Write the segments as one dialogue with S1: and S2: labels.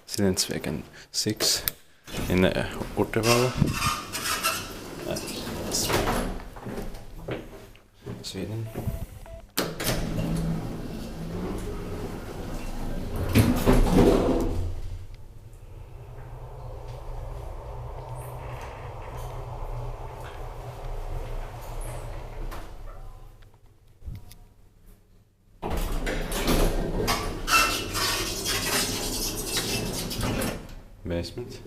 S1: Silentzvägen 6 in Uddevalla, Sweden. Basement.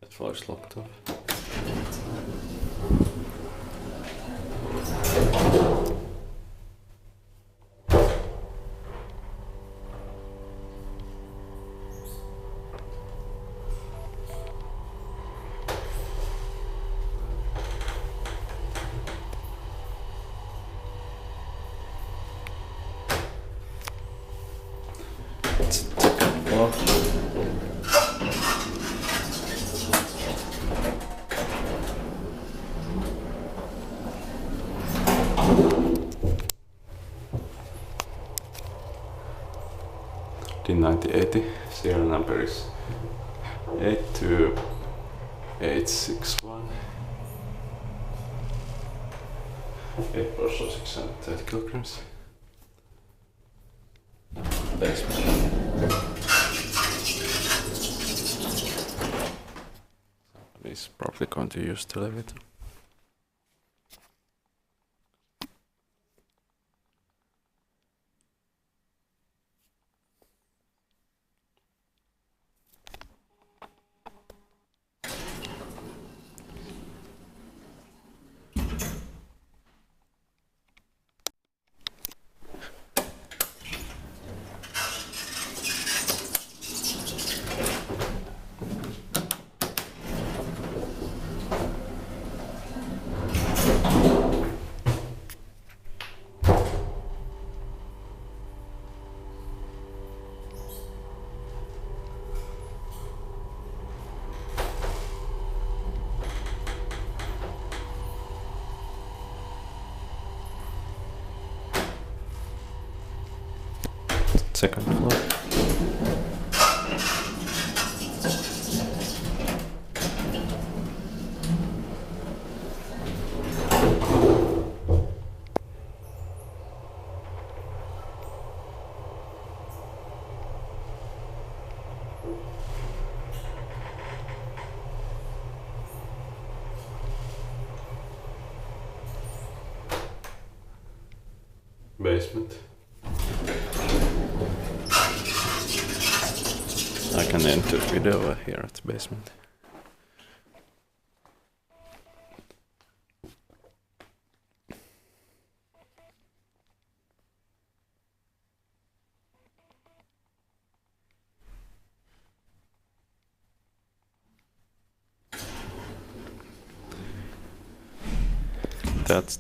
S1: That floor is locked off. It's the second floor. D9080 serial number is 82861. 8 parcels, 630 kilograms. Basement. Somebody's probably going to use the elevator. Second floor. Basement. I can enter video here at the basement. That's